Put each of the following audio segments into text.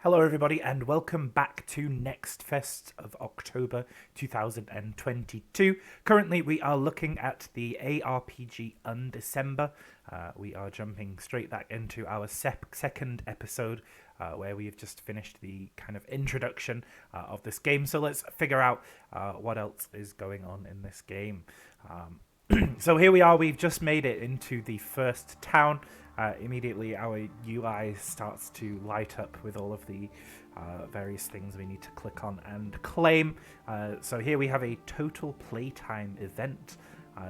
Hello, everybody, and welcome back to Next Fest of October 2022. Currently, we are looking at the ARPG Undecember. We are jumping straight back into our second episode, where we've just finished the kind of introduction of this game. So let's figure out what else is going on in this game. So here we are. We've just made it into the first town. Immediately our UI starts to light up with all of the various things we need to click on and claim. So here we have a total playtime event.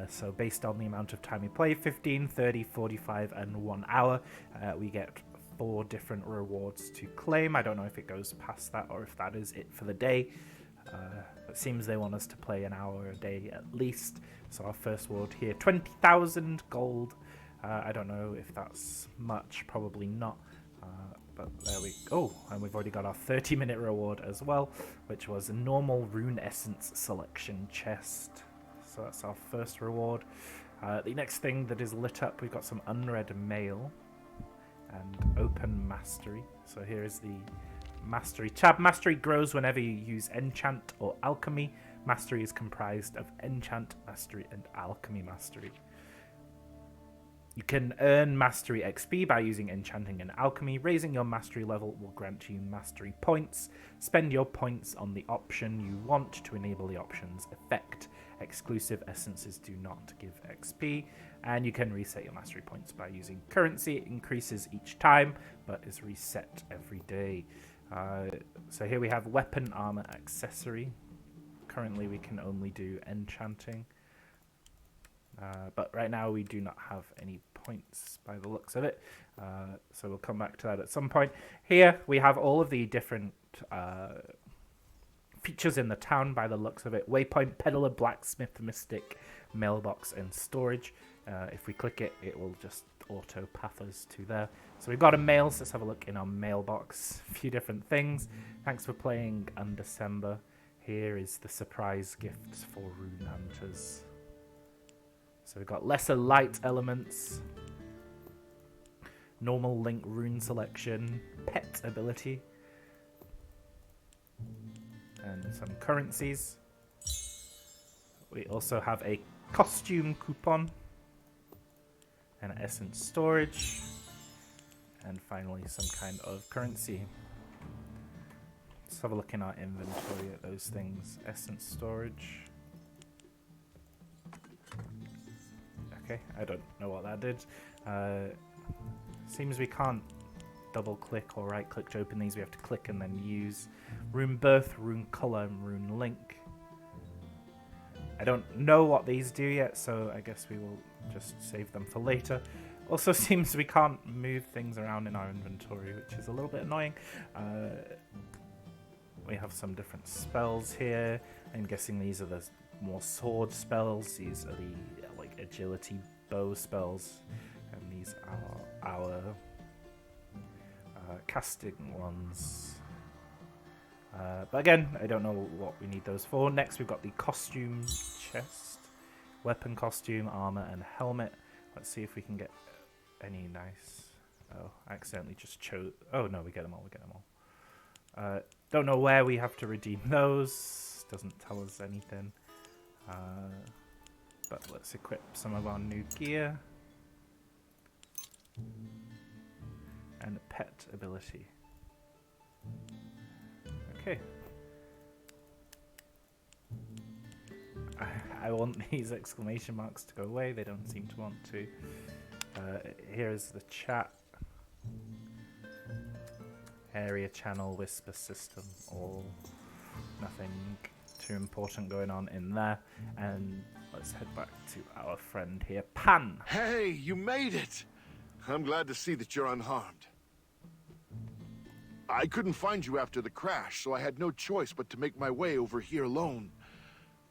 So based on the amount of time we play, 15, 30, 45, and 1 hour, we get 4 different rewards to claim. I don't know if it goes past that or if that is it for the day. It seems they want us to play an hour a day at least. So our first reward here, 20,000 gold. I don't know if that's much, probably not, but there we go. Oh, and we've already got our 30-minute reward as well, which was a normal rune essence selection chest. So that's our first reward. The next thing that is lit up, we've got some unread mail and open mastery. So here is the mastery tab. Mastery grows whenever you use enchant or alchemy. Mastery is comprised of enchant mastery and alchemy mastery. You can earn mastery XP by using enchanting and alchemy. Raising your mastery level will grant you mastery points. Spend your points on the option you want to enable the option's effect. Exclusive essences do not give XP. And you can reset your mastery points by using currency. It increases each time, but is reset every day. So here we have weapon, armor, accessory. Currently we can only do enchanting. But right now we do not have any points by the looks of it, so we'll come back to that at some point. Here we have all of the different features in the town by the looks of it. Waypoint, peddler, blacksmith, mystic, mailbox, and storage. If we click it, it will just auto path us to there. So we've got a mail, so let's have a look in our mailbox. A few different things. Thanks for playing Undecember. Here is the surprise gifts for rune hunters. So we've got lesser light elements, normal link rune selection, pet ability, and some currencies. We also have a costume coupon, and essence storage, and finally some kind of currency. Let's have a look in our inventory at those things. Essence storage. Okay, I don't know what that did. Seems we can't double click or right click to open these. We have to click and then use rune birth, rune color, and rune link. I don't know what these do yet, so I guess we will just save them for later. Also seems we can't move things around in our inventory, which is a little bit annoying. We have some different spells here. I'm guessing these are the more sword spells. These are the agility bow spells, and these are our casting ones. But again, I don't know what we need those for. Next, we've got the costume chest, weapon costume, armor, and helmet. Let's see if we can get any nice. Oh, I accidentally just chose. Oh no, we get them all. We get them all. Don't know where we have to redeem those. Doesn't tell us anything. But let's equip some of our new gear. And pet ability. Okay. I want these exclamation marks to go away. They don't seem to want to. Here is the chat. Area channel whisper system. All nothing too important going on in there. And let's head back to our friend here, Pan. Hey, you made it! I'm glad to see that you're unharmed. I couldn't find you after the crash, so I had no choice but to make my way over here alone.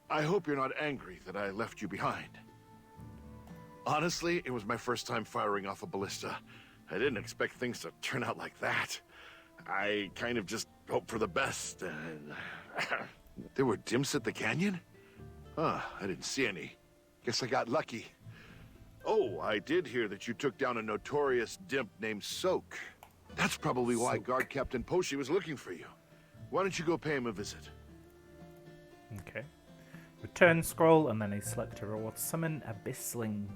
I hope you're not angry that I left you behind. Honestly, it was my first time firing off a ballista. I didn't expect things to turn out like that. I kind of just hoped for the best. There were dimps at the canyon? Huh, I didn't see any. Guess I got lucky. Oh, I did hear that you took down a notorious dimp named Soak. That's probably why Guard Captain Poshi was looking for you. Why don't you go pay him a visit? Okay. Return scroll, and then a select a reward. Summon Abyssling.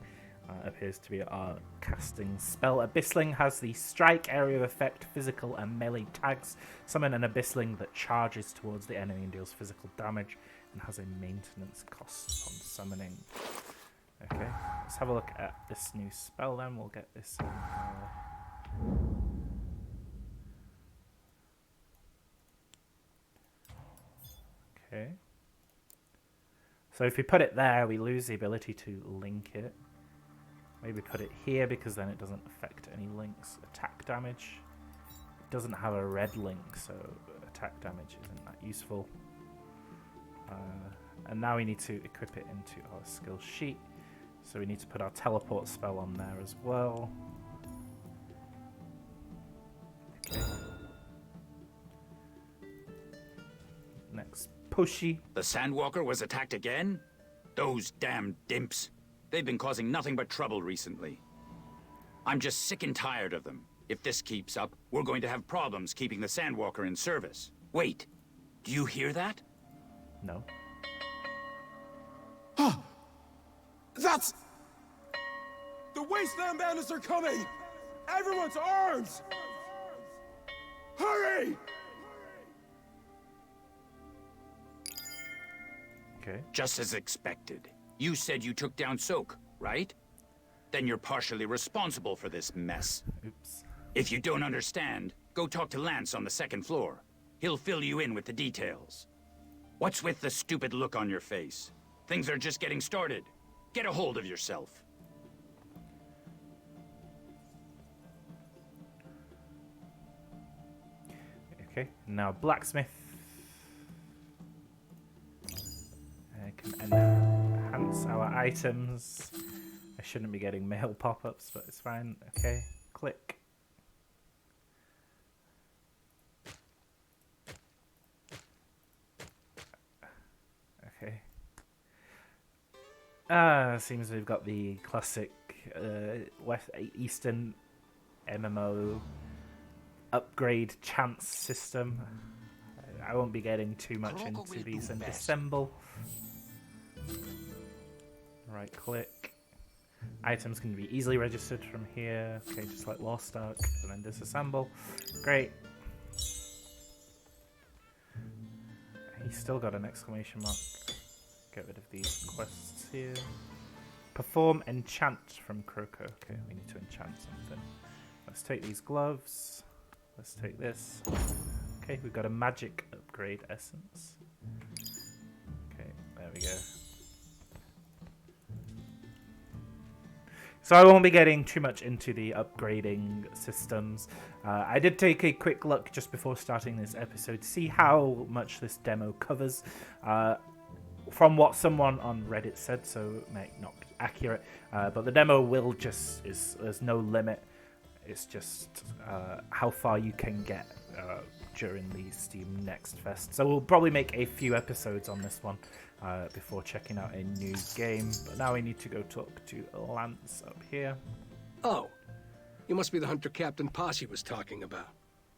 Appears to be our casting spell. Abyssling has the strike, area of effect, physical, and melee tags. Summon an Abyssling that charges towards the enemy and deals physical damage, and has a maintenance cost on summoning. Okay, let's have a look at this new spell then. We'll get this in. Okay. So if we put it there, we lose the ability to link it. Maybe put it here because then it doesn't affect any links. Attack damage. It doesn't have a red link, so attack damage isn't that useful. And now we need to equip it into our skill sheet. So we need to put our teleport spell on there as well. Okay. Next, Pushy. The Sandwalker was attacked again? Those damn dimps. They've been causing nothing but trouble recently. I'm just sick and tired of them. If this keeps up, we're going to have problems keeping the Sandwalker in service. Wait, do you hear that? No. That's... The Wasteland Bandits are coming! Everyone to arms! Hurry! Okay. Just as expected. You said you took down Soak, right? Then you're partially responsible for this mess. Oops. If you don't understand, go talk to Lance on the second floor. He'll fill you in with the details. What's with the stupid look on your face? Things are just getting started. Get a hold of yourself. Okay, now Blacksmith. Can enhance our items. I shouldn't be getting mail pop-ups, but it's fine. Okay, click. Okay. Seems we've got the classic Eastern MMO upgrade chance system. I won't be getting too much into these in December. Right click. Items can be easily registered from here. Okay, just like Lost Ark, and then disassemble. Great. He's still got an exclamation mark. Get rid of these quests here. Perform enchant from Croco. Okay, we need to enchant something. Let's take these gloves. Let's take this. Okay, we've got a magic upgrade essence. Okay, there we go. So I won't be getting too much into the upgrading systems. I did take a quick look just before starting this episode to see how much this demo covers. From what someone on Reddit said, so it may not be accurate, but the demo will just, there's no limit. It's just how far you can get during the Steam Next Fest. So we'll probably make a few episodes on this one before checking out a new game. But now we need to go talk to Lance up here. Oh, you must be the hunter Captain Posse was talking about.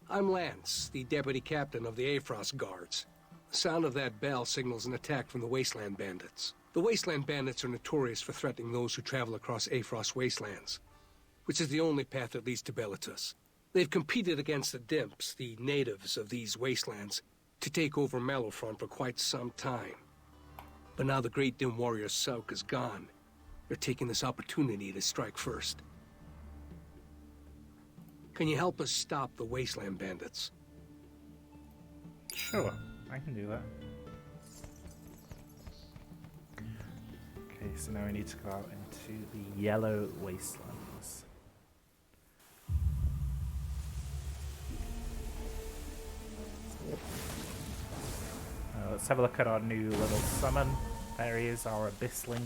I'm Lance, the deputy captain of the Afros Guards. The sound of that bell signals an attack from the Wasteland Bandits. The Wasteland Bandits are notorious for threatening those who travel across Afros wastelands, which is the only path that leads to Belitus. They've competed against the Dimps, the natives of these wastelands, to take over Malofront for quite some time. But now the great Dim warrior Sauk is gone. They're taking this opportunity to strike first. Can you help us stop the Wasteland Bandits? Sure, I can do that. Okay, so now we need to go out into the Yellow Wastelands. Let's have a look at our new little summon. There he is, our Abyssling.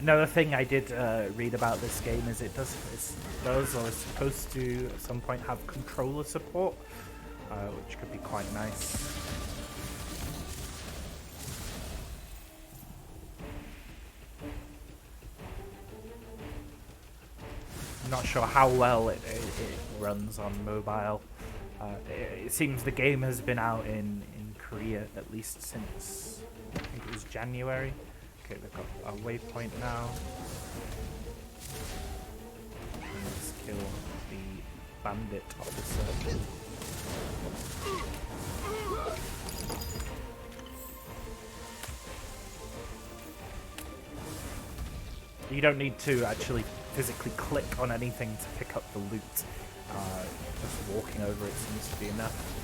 Another thing I did read about this game is it does or is supposed to at some point have controller support, which could be quite nice. I'm not sure how well it runs on mobile. It seems the game has been out in Korea at least since I think it was January. Okay, we've got our waypoint now. Let's kill the bandit officer. You don't need to actually physically click on anything to pick up the loot. Just walking over it seems to be enough.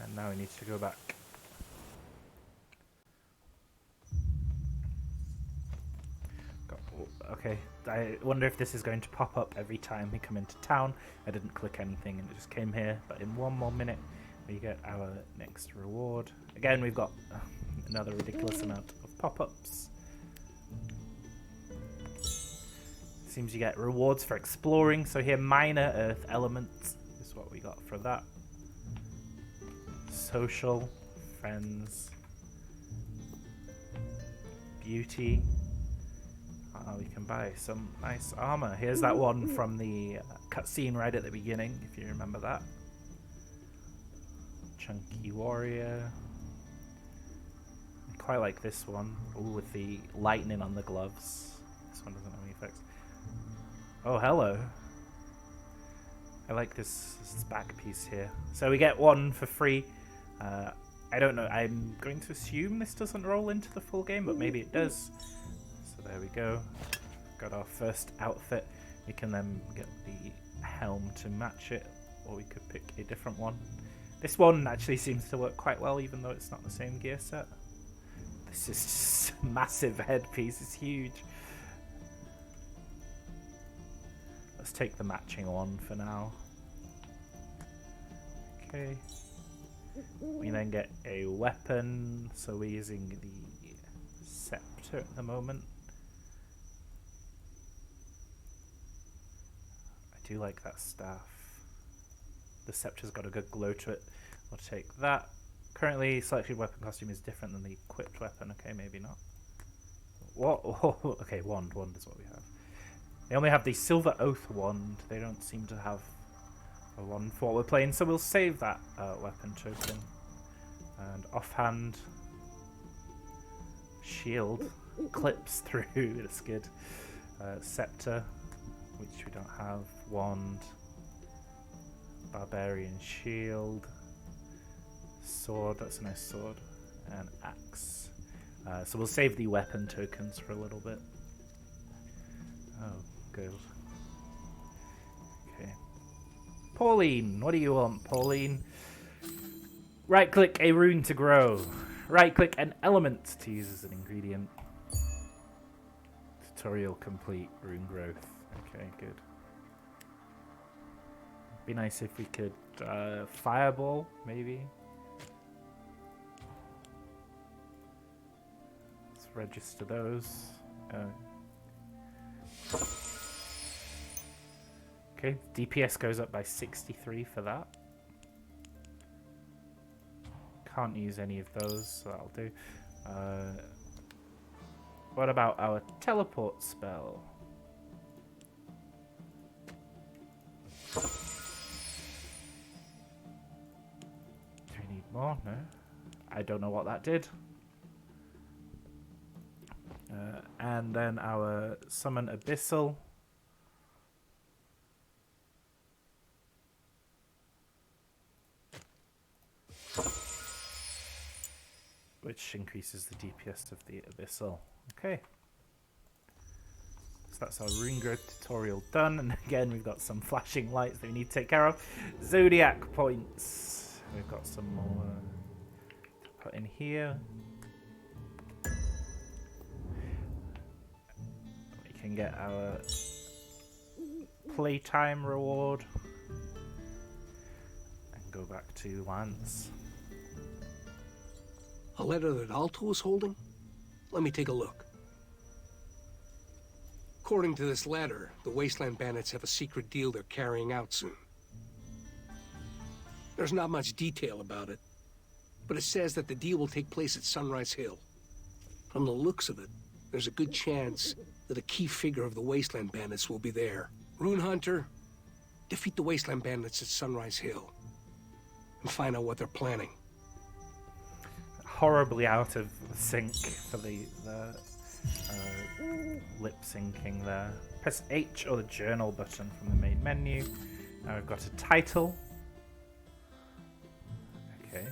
And now we need to go back. Okay, I wonder if this is going to pop up every time we come into town. I didn't click anything and it just came here, but in one more minute we get our next reward. Again, we've got another ridiculous amount of pop-ups. Seems you get rewards for exploring. So here, minor earth elements is what we got for that. Social, friends, beauty. We can buy some nice armor. Here's that one from the cutscene right at the beginning, if you remember that. Chunky warrior. I quite like this one. Ooh, with the lightning on the gloves. This one doesn't have any effects. Oh, hello. I like this back piece here. So we get one for free. I don't know. I'm going to assume this doesn't roll into the full game, but maybe it does. So there we go. Got our first outfit. We can then get the helm to match it, or we could pick a different one. This one actually seems to work quite well, even though it's not the same gear set. This is just a massive headpiece. It's huge. Let's take the matching one for now. Okay. We then get a weapon, so we're using the scepter at the moment. I do like that staff. The scepter's got a good glow to it. We'll take that. Currently, selected weapon costume is different than the equipped weapon. Okay, maybe not. What? Oh, okay, wand. Wand is what we have. They only have the Silver Oath wand. They don't seem to have a wand for what we're playing, so we'll save that weapon token. And offhand, shield clips through. That's good. Scepter, which we don't have. Wand. Barbarian shield. Sword. That's a nice sword. And axe. So we'll save the weapon tokens for a little bit. Oh, good. Okay. Pauline, what do you want, Pauline? Right-click a rune to grow. Right-click an element to use as an ingredient. Tutorial complete. Rune growth. Okay, good. Be nice if we could fireball, maybe. Let's register those. Okay, DPS goes up by 63 for that. Can't use any of those, so that'll do. What about our teleport spell? Do we need more? No. I don't know what that did. And then our summon abyssal. Which increases the DPS of the abyssal. Okay. So that's our rune growth tutorial done. And again, we've got some flashing lights that we need to take care of. Zodiac points. We've got some more to put in here. We can get our playtime reward. And go back to Lance. A letter that Alto was holding? Let me take a look. According to this letter, the Wasteland Bandits have a secret deal they're carrying out soon. There's not much detail about it, but it says that the deal will take place at Sunrise Hill. From the looks of it, there's a good chance that a key figure of the Wasteland Bandits will be there. Rune Hunter, defeat the Wasteland Bandits at Sunrise Hill and find out what they're planning. Horribly out of sync for the lip syncing there. Press H or the journal button from the main menu. Now we've got a title. Okay.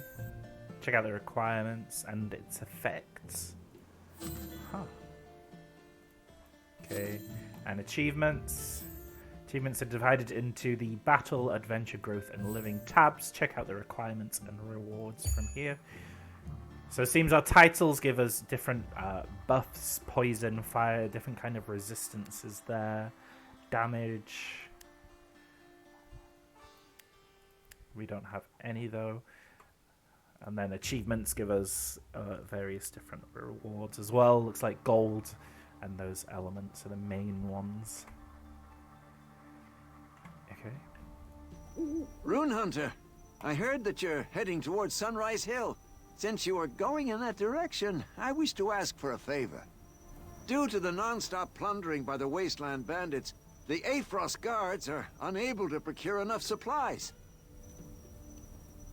Check out the requirements and its effects. Huh. Okay. And achievements. Achievements are divided into the Battle, Adventure, Growth, and Living tabs. Check out the requirements and rewards from here. So it seems our titles give us different buffs, poison, fire, different kind of resistances there, damage. We don't have any though. And then achievements give us various different rewards as well. Looks like gold and those elements are the main ones. Okay. Rune Hunter, I heard that you're heading towards Sunrise Hill. Since you are going in that direction, I wish to ask for a favor. Due to the non-stop plundering by the Wasteland Bandits, the Aifrost guards are unable to procure enough supplies.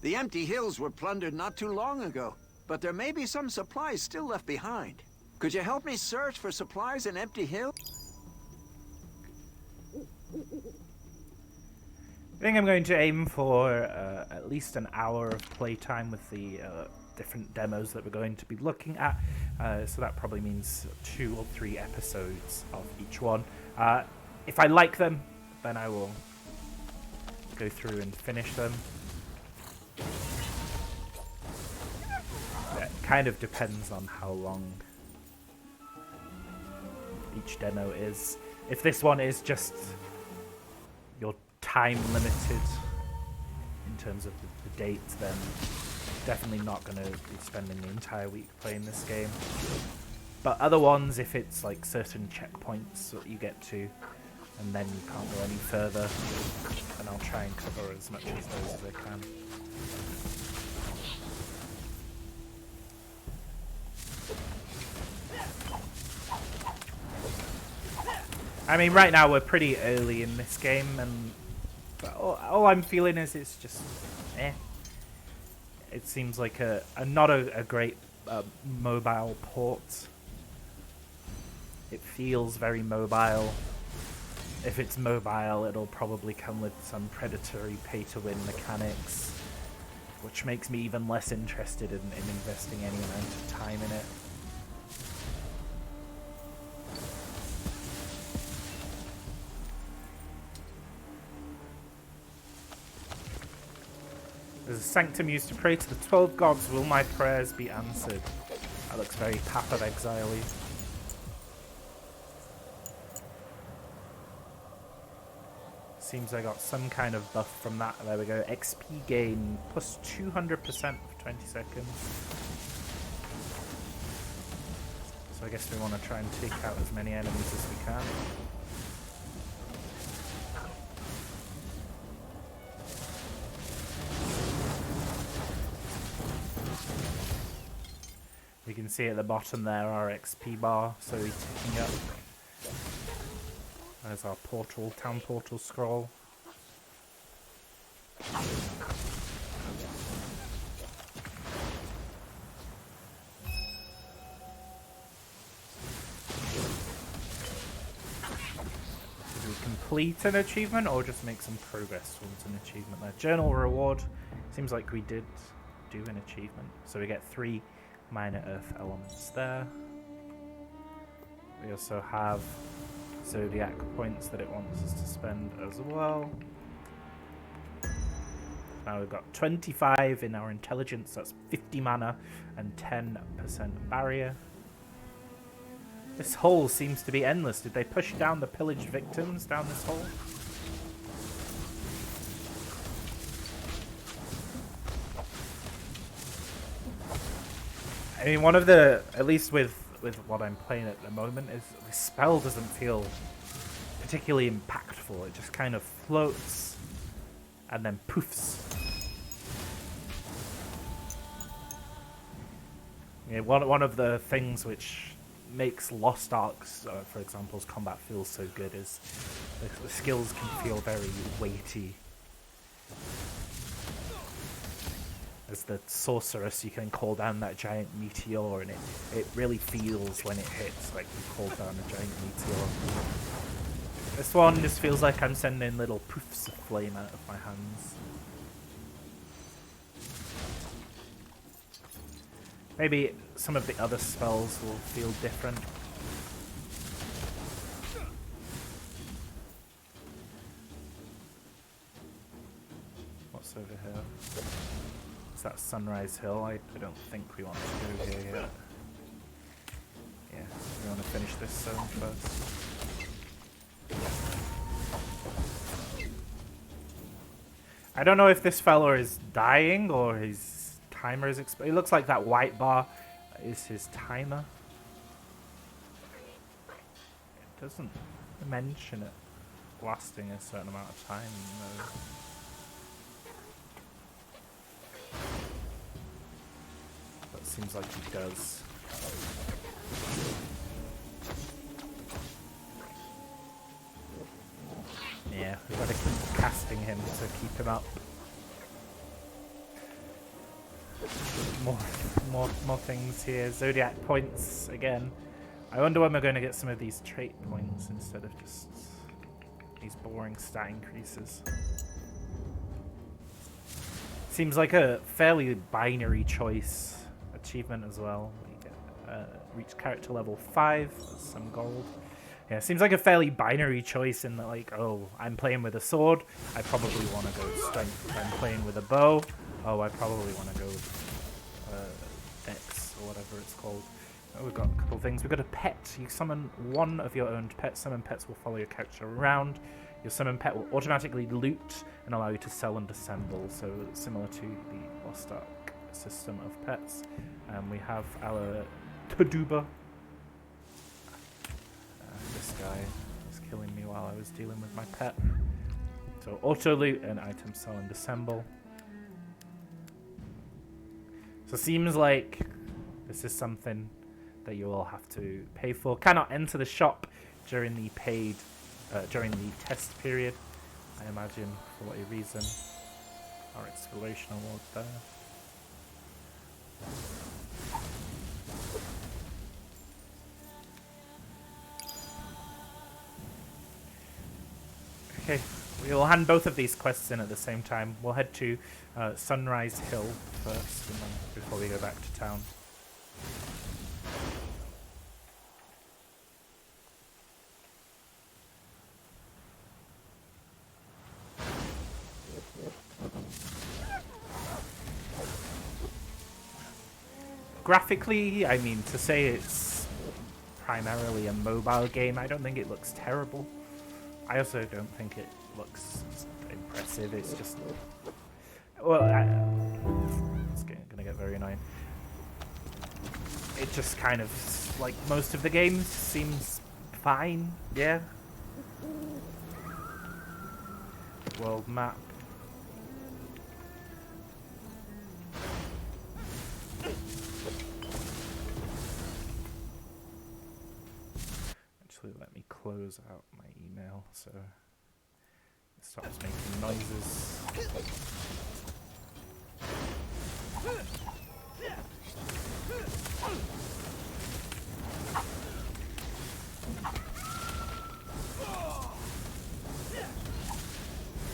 The empty hills were plundered not too long ago, but there may be some supplies still left behind. Could you help me search for supplies in Empty Hill? I think I'm going to aim for at least an hour of playtime with the different demos that we're going to be looking at. So that probably means 2 or 3 episodes of each one. If I like them, then I will go through and finish them. It kind of depends on how long each demo is. If this one is just your time limited in terms of the date, then definitely not going to be spending the entire week playing this game. But other ones, if it's like certain checkpoints that you get to and then you can't go any further, then I'll try and cover as much of those as I can. I mean, right now we're pretty early in this game, and all I'm feeling is it's just eh. It seems like not a great mobile port. It feels very mobile. If it's mobile, it'll probably come with some predatory pay-to-win mechanics, which makes me even less interested in investing any amount of time in it. There's a sanctum used to pray to the 12 gods. Will my prayers be answered? That looks very Path of Exile-y. Seems I got some kind of buff from that. There we go. XP gain plus 200% for 20 seconds. So I guess we want to try and take out as many enemies as we can. You can see at the bottom there our XP bar, so he's ticking up. There's our portal, town portal scroll. Did we complete an achievement or just make some progress towards an achievement there? Journal reward. Seems like we did do an achievement. So we get 3 minor earth elements there. We also have zodiac points that it wants us to spend as well. Now we've got 25 in our intelligence, that's 50 mana and 10% barrier. This hole seems to be endless. Did they push down the pillaged victims down this hole? I mean, one of the, at least with what I'm playing at the moment, is the spell doesn't feel particularly impactful. It just kind of floats and then poofs. Yeah, one of the things which makes Lost Ark's, for example's combat feel so good is the skills can feel very weighty. As the sorceress, you can call down that giant meteor, and it really feels when it hits like you called down a giant meteor. This one just feels like I'm sending little poofs of flame out of my hands. Maybe some of the other spells will feel different. What's over here? Is that Sunrise Hill? I don't think we want to go here yet. Yeah, we want to finish this zone first. I don't know if this fella is dying or his timer is expired. It looks like that white bar is his timer. It doesn't mention it lasting a certain amount of time, though. That seems like he does. Yeah, we've got to keep casting him to keep him up. More things here. Zodiac points again. I wonder when we're going to get some of these trait points instead of just these boring stat increases. Seems like a fairly binary choice achievement as well. We get reach character level 5, some gold. Yeah, seems like a fairly binary choice in that, like, oh, I'm playing with a sword, I probably want to go strength. I'm playing with a bow, oh, I probably want to go dex, or whatever it's called. Oh, we've got a couple of things. We've got a pet. You summon one of your owned pets. Summon pets will follow your character around. Your summon pet will automatically loot and allow you to sell and assemble, so similar to the Lost Ark system of pets. We have our Taduba. This guy was killing me while I was dealing with my pet. So auto loot and item sell and assemble. So seems like this is something that you will have to pay for. Cannot enter the shop during the during the test period, I imagine, for what reason. Our exploration award there. Okay, we will hand both of these quests in at the same time. We'll head to Sunrise Hill first, and then before we go back to town. Graphically, I mean, to say it's primarily a mobile game, I don't think it looks terrible. I also don't think it looks impressive. It's just, well, it's gonna get very annoying. It just kind of, like most of the games, seems fine. Yeah. World map. Actually, let me close out my email so it stops making noises.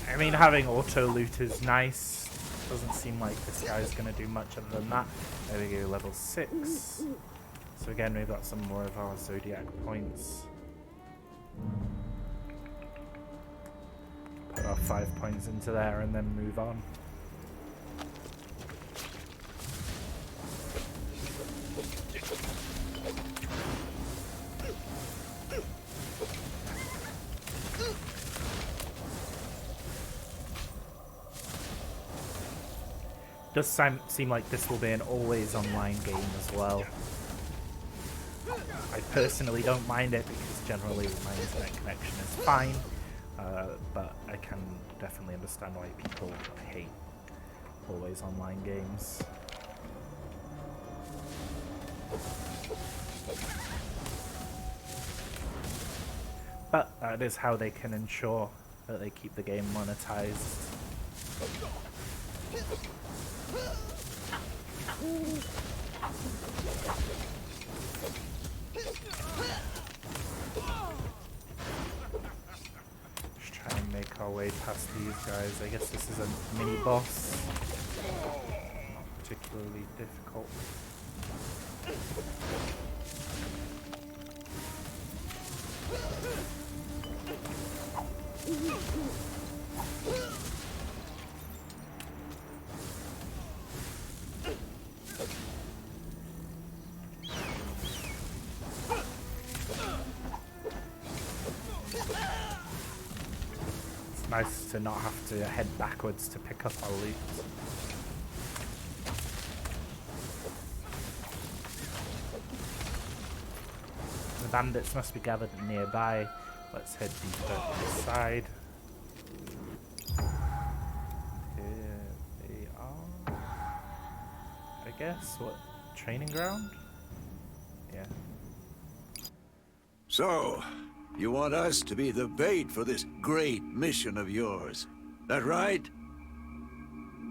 I mean, having auto loot is nice. Doesn't seem like this guy's going to do much other than that. There we go, level 6. So again, we've got some more of our Zodiac points. Put our 5 points into there and then move on. does seem like this will be an always online game as well. I personally don't mind it because generally my internet connection is fine, but I can definitely understand why people hate always online games. But that is how they can ensure that they keep the game monetized. Just try and make our way past these guys. I guess this is a mini boss. Not particularly difficult. It's nice to not have to head backwards to pick up our loot. The bandits must be gathered nearby. Let's head deeper inside. Here they are. I guess. What? Training ground? Yeah. So, you want us to be the bait for this great mission of yours. That right?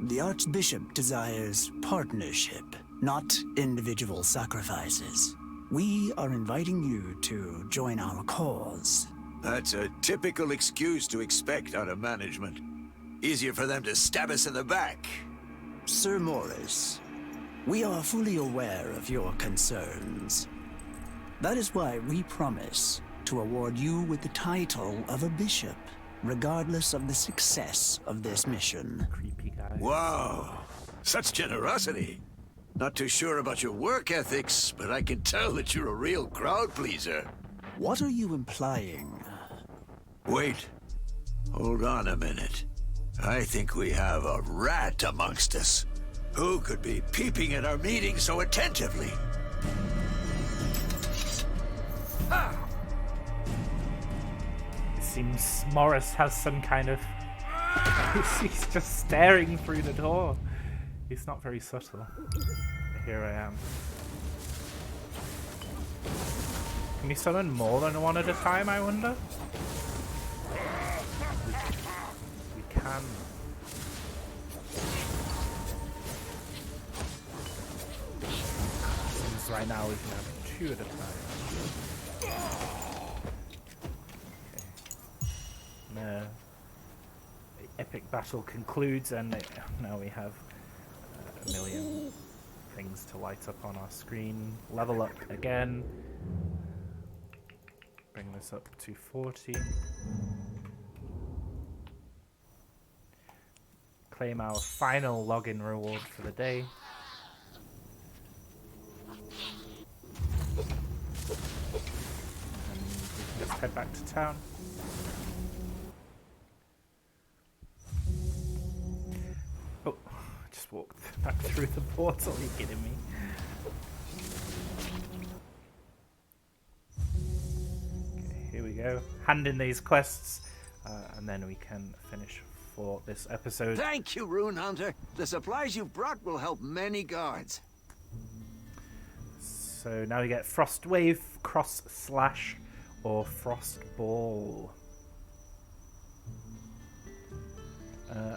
The Archbishop desires partnership, not individual sacrifices. We are inviting you to join our cause. That's a typical excuse to expect out of management. Easier for them to stab us in the back. Sir Morris, we are fully aware of your concerns. That is why we promise to award you with the title of a bishop, regardless of the success of this mission. Creepy guy. Wow, such generosity. Not too sure about your work ethics, but I can tell that you're a real crowd pleaser. What are you implying? Wait. Hold on a minute. I think we have a rat amongst us. Who could be peeping at our meeting so attentively? It seems Morris has some kind of... He's just staring through the door. He's not very subtle. Here I am. Can you summon more than one at a time, I wonder? We can. Seems right now we can have 2 at a time. Okay. No. The epic battle concludes and now we have a million things to light up on our screen. Level up again. Bring this up to 40. Claim our final login reward for the day. And we can just head back to town. Oh, I just walked back through the portal. Are you kidding me? Here we go. Hand in these quests, and then we can finish for this episode. Thank you, Rune Hunter. The supplies you've brought will help many guards. So now we get Frost Wave, Cross Slash, or Frost Ball.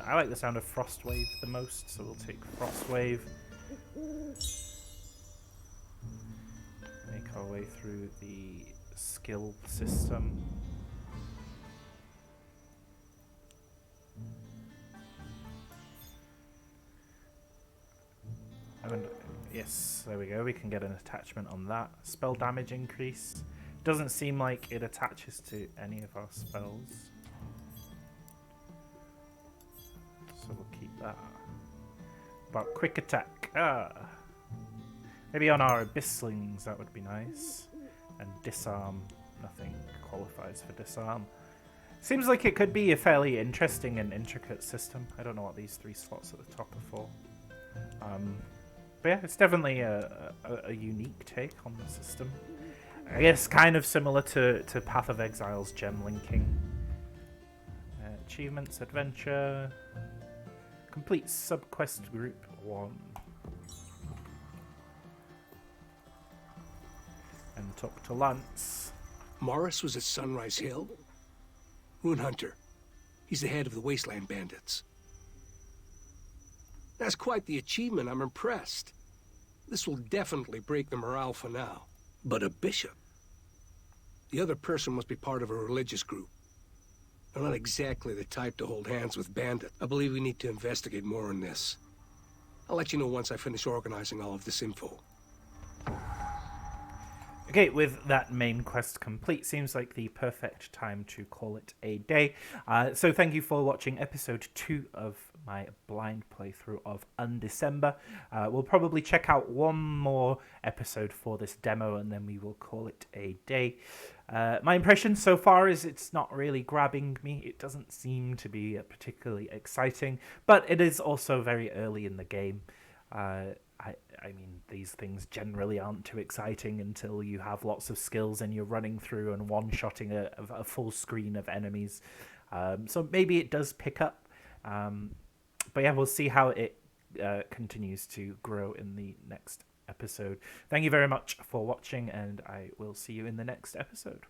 I like the sound of Frost Wave the most, so we'll take Frost Wave. Make our way through the skill system. And yes, there we go. We can get an attachment on that. Spell damage increase. Doesn't seem like it attaches to any of our spells. So we'll keep that. But quick attack. Maybe on our Abysslings that would be nice. And disarm. Nothing qualifies for disarm. Seems like it could be a fairly interesting and intricate system. I don't know what these 3 slots at the top are for. But yeah, it's definitely a unique take on the system. I guess kind of similar to Path of Exile's gem linking. Achievements, adventure, complete subquest group 1. And talk to Lance. Morris was at Sunrise Hill? Rune Hunter. He's the head of the Wasteland Bandits. That's quite the achievement. I'm impressed. This will definitely break the morale for now. But a bishop? The other person must be part of a religious group. They're not exactly the type to hold hands with bandits. I believe we need to investigate more on this. I'll let you know once I finish organizing all of this info. Okay, with that main quest complete, seems like the perfect time to call it a day. So thank you for watching episode 2 of my blind playthrough of Undecember. We'll probably check out one more episode for this demo and then we will call it a day. My impression so far is it's not really grabbing me. It doesn't seem to be particularly exciting, but it is also very early in the game. I mean, these things generally aren't too exciting until you have lots of skills and you're running through and one-shotting a full screen of enemies. So maybe it does pick up. But yeah, we'll see how it continues to grow in the next episode. Thank you very much for watching, and I will see you in the next episode.